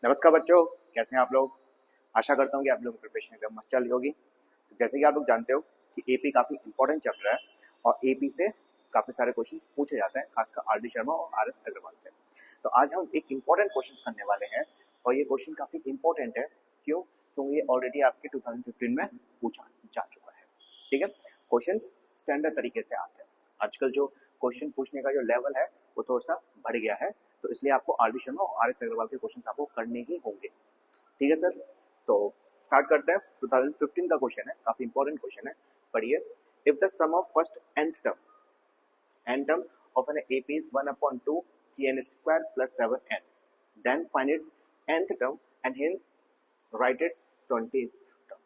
नमस्कार बच्चों, कैसे हैं आप लोग। आशा करता हूँ कि आप लोगों की प्रिपरेशन एकदम मस्त चल रही होगी। तो जैसे कि आप लोग जानते हो कि एपी काफ़ी इंपॉर्टेंट चैप्टर है और एपी से काफ़ी सारे क्वेश्चंस पूछे जाते हैं, खासकर आर डी शर्मा और आर एस अग्रवाल से। तो आज हम एक इम्पॉर्टेंट क्वेश्चन करने वाले हैं और ये क्वेश्चन काफ़ी इंपॉर्टेंट है। क्यों? क्योंकि ये ऑलरेडी आपके 2015 में पूछा जा चुका है। ठीक है, क्वेश्चन स्टैंडर्ड तरीके से आते हैं। आजकल जो क्वेश्चन पूछने का जो लेवल है वो थोड़ा सा बढ़ गया है, तो इसलिए आपको आर डी शर्मा और आर एस अग्रवाल के क्वेश्चन आपको करने ही होंगे। ठीक है सर, तो स्टार्ट करते हैं। 2015 का क्वेश्चन है, काफी इंपॉर्टेंट क्वेश्चन है, पढ़िए। If the sum of first nth term of an AP is 1/2 3n square plus 7n, then find its nth term and hence write its 20th term।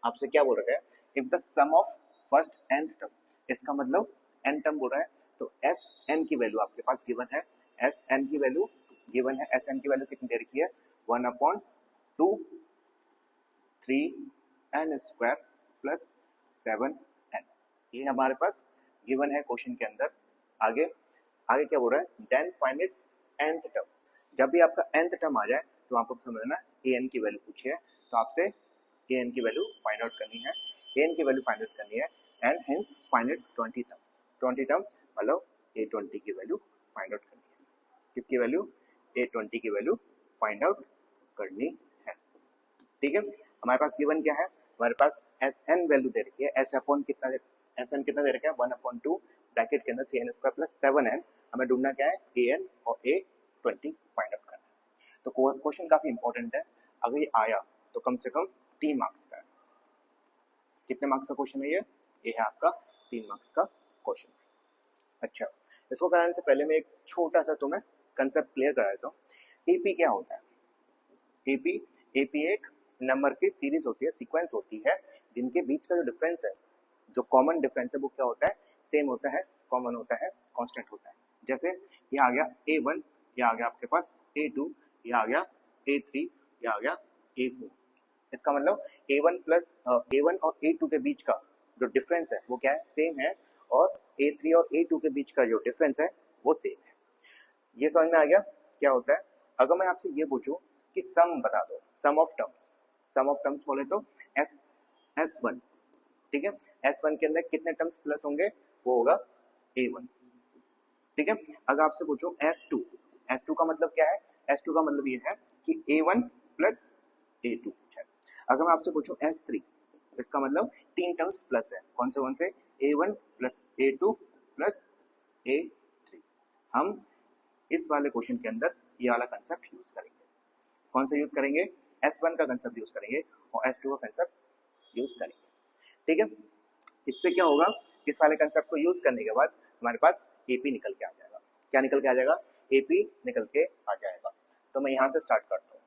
आपसे क्या बोल रहा है? If the sum of first nth term, इसका मतलब n term बोल रहा है, तो एस एन की वैल्यू आपके पास गिवन है। एस एन की वैल्यू गिवन है। एस एन की वैल्यू कितनी दे रखी है? 1/2 3n स्क्वायर प्लस 7n, ये हमारे पास गिवन है क्वेश्चन के अंदर। आगे आगे क्या बोल रहा है? Then find its nth term. जब भी आपका nth टर्म आ जाए तो आपको समझना an की वैल्यू पूछी है, तो आपसे an की वैल्यू फाइंड आउट करनी है। an की वैल्यू फाइंड आउट करनी है and hence find its 20 term. 20 term मतलब a20 की वैल्यू फाइंड आउट करनी है। किसकी वैल्यू? a20 की वैल्यू फाइंड आउट करनी है। ठीक है, हमारे पास गिवन क्या है? हमारे पास एस एन वैल्यू दे रखी है। एस अपॉन कितना एस एन कितना दे रखा है? 1/2 ब्रैकेट के अंदर 3n स्क्वायर प्लस 7n। हमें ढूंढना क्या है? an और a20 फाइंड आउट करना है। तो क्वेश्चन काफी इंपॉर्टेंट है। अगर ये आया तो कम से कम 3 मार्क्स का है। कितने मार्क्स का क्वेश्चन है ये है आपका 3 मार्क्स का क्वेश्चन। अच्छा, इसको कराने से पहले मैं एक छोटा सा तुम्हें कंसेप्ट क्लियर करा देता हूँ। एपी क्या होता है? एपी एक नंबर की सीरीज होती है, सीक्वेंस होती है, जिनके बीच का जो डिफरेंस है, जो कॉमन डिफरेंस है, वो क्या होता है? सेम होता है, कॉमन होता है, कांस्टेंट होता है। जैसे ये आ गया a1, ये आ गया आपके पास a2, ये आ गया a3, ये आ गया a4। इसका मतलब a1 और a2 के बीच का जो डिफरेंस है वो क्या है? सेम है। और a3 और a2 के बीच का जो डिफरेंस है वो सेम है। ये समझ में आ गया क्या होता है? अगर मैं आपसे ये पूछूं कि सम बता दो, सम ऑफ टर्म्स बोले तो S1। ठीक है, S1 के अंदर कितने टर्म्स प्लस होंगे? वो होगा A1। ठीक है, अगर आपसे पूछो S2 का मतलब क्या है? S2 का मतलब ये है कि A1 प्लस A2 है। अगर मैं आपसे पूछूं S3, इसका मतलब 3 टर्म्स प्लस है। कौन से? A1 plus A2 plus A3। हम इस वाले क्वेश्चन के अंदर ये वाला कंसेप्ट यूज करेंगे। कौन सा यूज करेंगे? S1 का कंसेप्ट यूज करेंगे और S2 का कंसेप्ट यूज करेंगे। ठीक है, इससे क्या होगा? इस वाले कंसेप्ट को यूज करने के बाद हमारे पास एपी निकल के आ जाएगा। क्या निकल के आ जाएगा? एपी निकल के आ जाएगा। तो मैं यहाँ से स्टार्ट करता हूँ।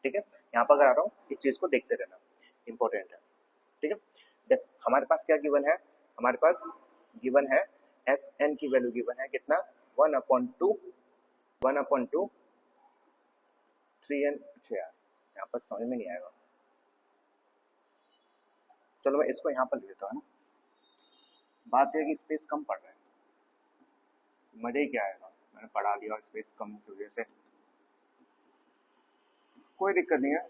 ठीक है, यहाँ पर अगर आ रहा हूँ, इस चीज को देखते रहना, इंपॉर्टेंट है। ठीक है, देख हमारे पास क्या गिवन है? हमारे पास गिवन है एस एन की वैल्यू गिवन है कितना? 1/2 3n। अच्छा यार, यहाँ पर समझ में नहीं आएगा, चलो मैं इसको यहाँ पर लिख देता हूँ ना। बात है कि स्पेस कम पड़ रहा है, मजे ही क्या आएगा, मैंने पढ़ा दिया और स्पेस कम की वजह से कोई दिक्कत नहीं है,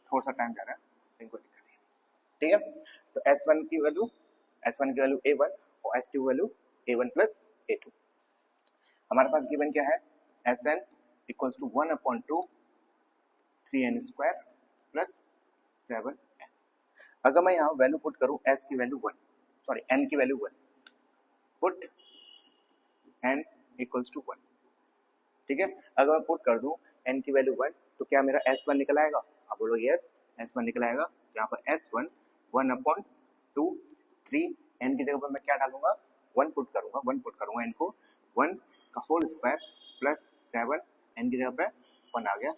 थोड़ा सा टाइम जा रहा है लेकिन कोई दिक्कत नहीं। ठीक है, तो S1 की वैल्यू A1 और S2 की वैल्यू A1 प्लस A2। हमारे पास गिवन क्या है? Sn equals to 1/2 3n square plus 7n। अगर मैं यहाँ वैल्यू पुट करूँ S की वैल्यू 1, सॉरी n की value 1, put n equals to 1। ठीक है, अगर मैं पुट कर दूं n की वैल्यू 1, तो क्या मेरा S1 निकल आएगा? आप बोलोगे यस, S1 निकल आएगा। यहाँ पर S1 1/2 3 n की जगह पर मैं क्या डालूंगा? 1 पुट करूंगा n को, 1 का होल स्क्वायर प्लस 7 n की जगह पे 1 आ गया।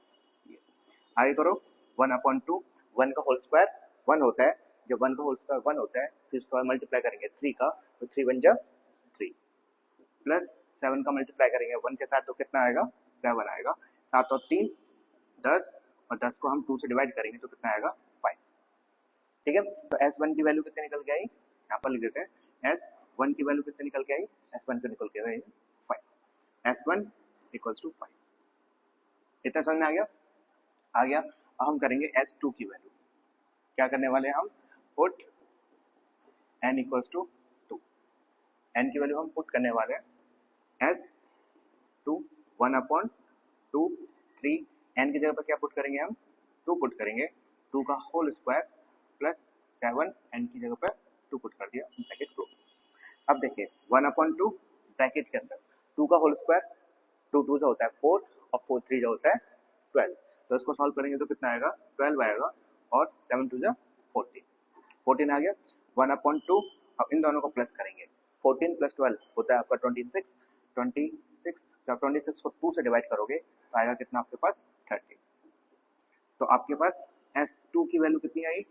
आगे करो, 1/2, 1 का होल स्क्वायर 1 होता है। जब 1 का होल स्क्वायर 1 होता है फिर उसके बाद मल्टीप्लाई करेंगे 3 का, तो 3 1 जा 3 प्लस 7 का मल्टीप्लाई करेंगे 1 के साथ, तो कितना आएगा? 7 आएगा। 7 और 3 10, और 10 को हम 2 से डिवाइड करेंगे तो कितना आएगा? 5। ठीक है, तो S1 की वैल्यू कितने निकल के आई? यहाँ पर लिख देते हैं। S1 की वैल्यू कितने निकल के आई? S1 की निकल के आई 5। S1 equals to 5। इतना समझ में आ गया? आ गया। अब हम करेंगे S2 की वैल्यू, क्या करने वाले हैं हम, put n equals to 2, n की वैल्यू हम पुट करने वाले हैं S2 1/2 3, n की जगह पर क्या पुट करेंगे हम, 2 पुट करेंगे, 2 का होल स्क्वायर प्लस 7, n की जगह पर 2 पुट कर दिया, ब्रैकेट क्लोज। अब देखिए 1/2 ब्रैकेट के अंदर 2 का होल स्क्वायर, 2 2 जो होता है 4 और 4 3 जो होता है 12, तो इसको सॉल्व करेंगे तो कितना आएगा, 12 आएगा और 7 2 जा 14, 14 आ गया 1/2। अब इन दोनों को प्लस करेंगे, 14 प्लस 12 होता है आपका 26, 26 जब 26 को 2 से डिवाइड करोगे तो आएगा कितना आपके पास 30। तो आपके पास S2 की वैल्यू कितनी आई,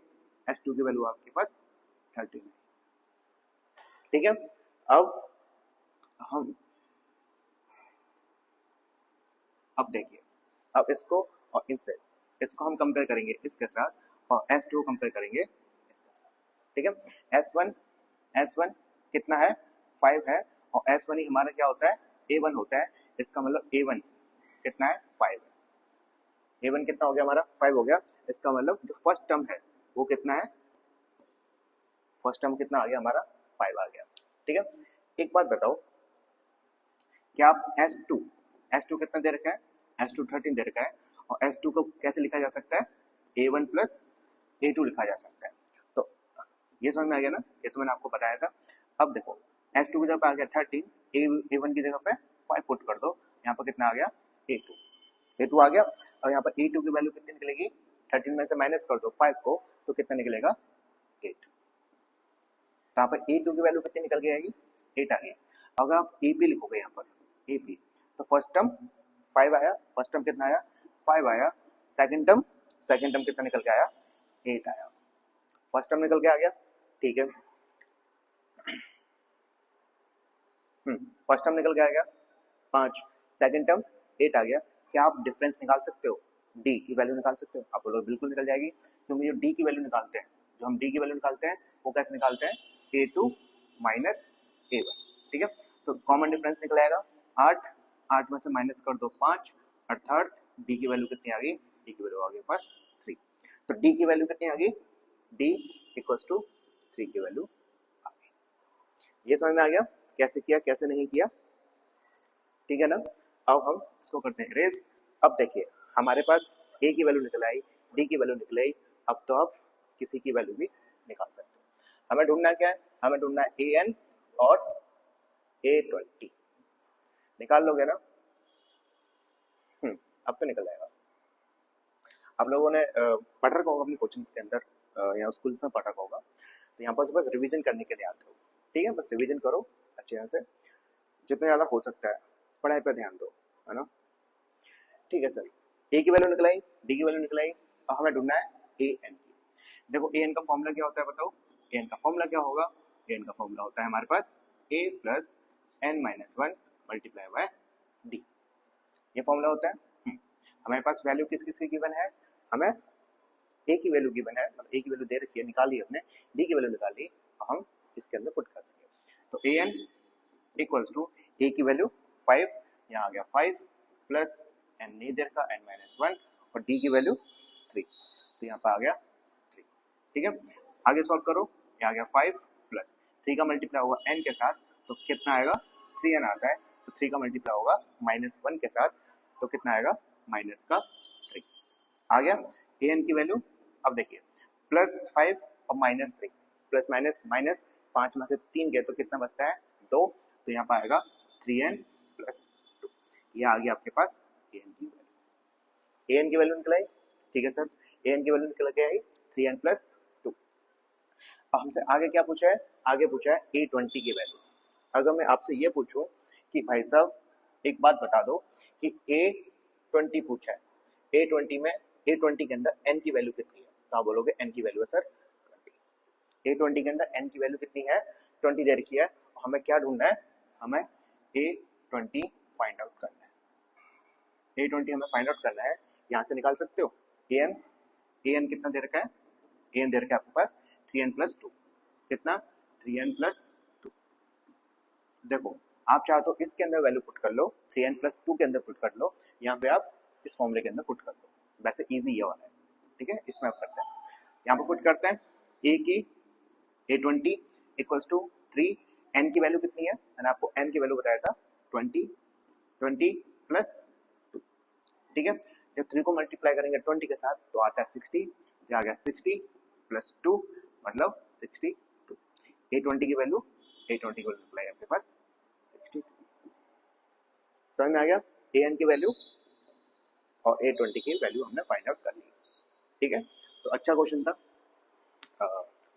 S2 की वैल्यू आपके पास 30। ठीक है, अब देखिए, अब इसको और इनसे, इसको हम कंपेयर करेंगे इसके साथ और S2 कंपेयर करेंगे इसके साथ। ठीक है, S1 कितना है, 5 है, और S1 ही हमारा क्या होता है, A1 होता है, इसका मतलब A1 कितना है, 5 है। A1 कितना हो गया हमारा, 5 हो गया, इसका मतलब जो फर्स्ट टर्म है वो कितना है, फर्स्ट टर्म कितना आ गया हमारा, 5 आ गया। ठीक है, एक बात बताओ, क्या आप S2 कितना दे रखा है, S2 13 दे रखा है, और S2 को कैसे लिखा जा सकता है, A1 प्लस A2 लिखा जा सकता है। तो ये समझ में आ गया ना, ये तो मैंने आपको बताया था। अब देखो S2 की जगह पे आ गया 13, A1 की जगह पे 5 पुट कर दो, यहाँ पर कितना आ गया, A2 आ गया, और यहाँ पर A2 की वैल्यू कितनी निकलेगी, 13 में से माइनस कर दो 5 को, तो कितना निकलेगा, 8। तो यहाँ पर A2 की वैल्यू कितनी निकल के आएगी, 8 आ गई। अगर आप AP लिखोगे यहाँ पर AP, तो फर्स्ट टर्म 5 आया, फर्स्ट टर्म कितना आया, 5 आया, सेकंड टर्म कितना निकल के आया, 8 आया, फर्स्ट टर्म निकल के आ गया। ठीक है, फर्स्ट टर्म निकल के आ गया 5, सेकंड टर्म 8 आ गया। क्या आप डिफरेंस निकाल सकते हो, D की वैल्यू निकाल सकते हो, आप बोलोगे बिल्कुल निकल जाएगी, क्योंकि जो D की वैल्यू निकालते हैं, जो हम D की वैल्यू निकालते हैं वो कैसे निकालते हैं, A2 माइनस A1। ठीक है, तो कॉमन डिफरेंस निकल आएगा 8 में से माइनस कर दो 5, अर्थात D की वैल्यू कितनी आ गई, D की वैल्यू आ गई पास 3। तो D की वैल्यू कितनी आ गई, D इक्वल्स टू 3 की वैल्यू आ गई। ये समझ में आ गया कैसे किया कैसे नहीं किया, ठीक है ना। अब हम इसको करते हैं रेस। अब देखिए हमारे पास A की वैल्यू निकल आई, D की वैल्यू निकल आई, अब तो आप किसी की वैल्यू भी निकाल सकते हो। हमें ढूंढना क्या है, हमें ढूंढना है AN और A20, निकाल लोगे ना, अब तो निकल जाएगा। आप लोगों ने पढ़ रखा होगा अपनी कोचिंग्स के अंदर या स्कूल में पढ़ रखा होगा, तो यहाँ पर बस रिवीजन करने के लिए आते हो। ठीक है, बस रिवीजन करो अच्छे से, जितना ज़्यादा हो सकता है पढ़ाई पर ध्यान दो, है ना। ठीक है सर, A की वैल्यू निकलाई, D की वैल्यू निकलाई, अब हमें ढूंढना है AN की। देखो AN का फॉर्मूला क्या होता है बताओ, AN का फॉर्मूला क्या होगा, AN का फॉर्मूला होता है हमारे पास A plus n-1 multiply by D, ये फॉर्मूला होता है। हमारे पास वैल्यू किस किस की गिवन है, हमें A की वैल्यू गिवन है, मतलब A की वैल्यू दे रखी है, निकाली हमने, D की वैल्यू निकाली, हम इसके अंदर पुट कर देंगे। तो AN इक्वल्स टू A की वैल्यू 5, यहाँ आ गया 5 प्लस n नहीं दे रखा n-1, और D की वैल्यू 3, तो यहाँ पर आ गया 3। ठीक है, आगे सॉल्व करो, यहाँ आ गया 5 प्लस 3 का मल्टीप्लाई होगा n के साथ, तो कितना आएगा, 3n आता है, तो 3 का मल्टीप्लाई होगा -1 के साथ, तो कितना आएगा, माइनस का 3 आ गया। an की वैल्यू, अब देखिए +5 और -3, प्लस माइनस माइनस 5 में से 3 गए तो कितना बचता है, 2, तो यहाँ पर आएगा 3n + 2, ये आ गया आपके पास an की वैल्यू। an की वैल्यू निकल आई, ठीक है सर, an की वैल्यू निकल के आई 3n + 2। अब हमसे आगे क्या पूछा है, आगे पूछा है A20 की वैल्यू। अगर मैं आपसे ये पूछूं कि भाई साहब एक बात बता दो कि A20 पूछा है, A20 के अंदर n की वैल्यू कितनी है, तो आप बोलोगे n की वैल्यू है सर 20। A20 के अंदर n की वैल्यू कितनी है, 20 दे रखी है, हमें क्या ढूंढना है, हमें A20 फाइंड आउट करना है। A20 हमें फाइंड आउट करना है, यहाँ से निकाल सकते हो an कितना दे रखा है, an दे रखा है आपके पास 3n + 2, कितना 3n + 2। देखो आप चाहो तो इसके अंदर वैल्यू पुट कर लो, 3n + 2 के अंदर पुट कर लो, यहाँ पे आप इस फॉर्मूले के अंदर पुट कर लो, वैसे इजी ये वाला है, ठीक है। इसमें आप करते हैं, यहाँ पर पुट करते हैं ए की A20 इक्वल्स टू 3, n की वैल्यू कितनी है, मैंने आपको n की वैल्यू बताया था 20 प्लस 2, ठीक है। जब 3 को मल्टीप्लाई करेंगे 20 के साथ तो आता है 60, आ गया 60 प्लस 2 मतलब 62। A20 की वैल्यू A20 को मल्टीप्लाई आपके पास 62, समझ में आ गया। an की वैल्यू और A20 की वैल्यू हमने फाइंड आउट कर ली, ठीक है। तो अच्छा क्वेश्चन था,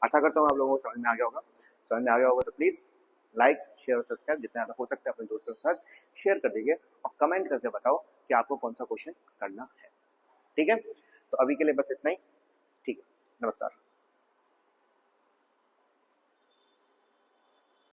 आशा करता हूँ आप लोगों को समझ में आ गया होगा। समझ में आ गया होगा तो प्लीज लाइक शेयर और सब्सक्राइब जितना ज़्यादा हो सकता है अपने दोस्तों के साथ शेयर कर दीजिए और कमेंट करके बताओ कि आपको कौन सा क्वेश्चन करना है, ठीक है। तो अभी के लिए बस इतना ही, ठीक है, नमस्कार।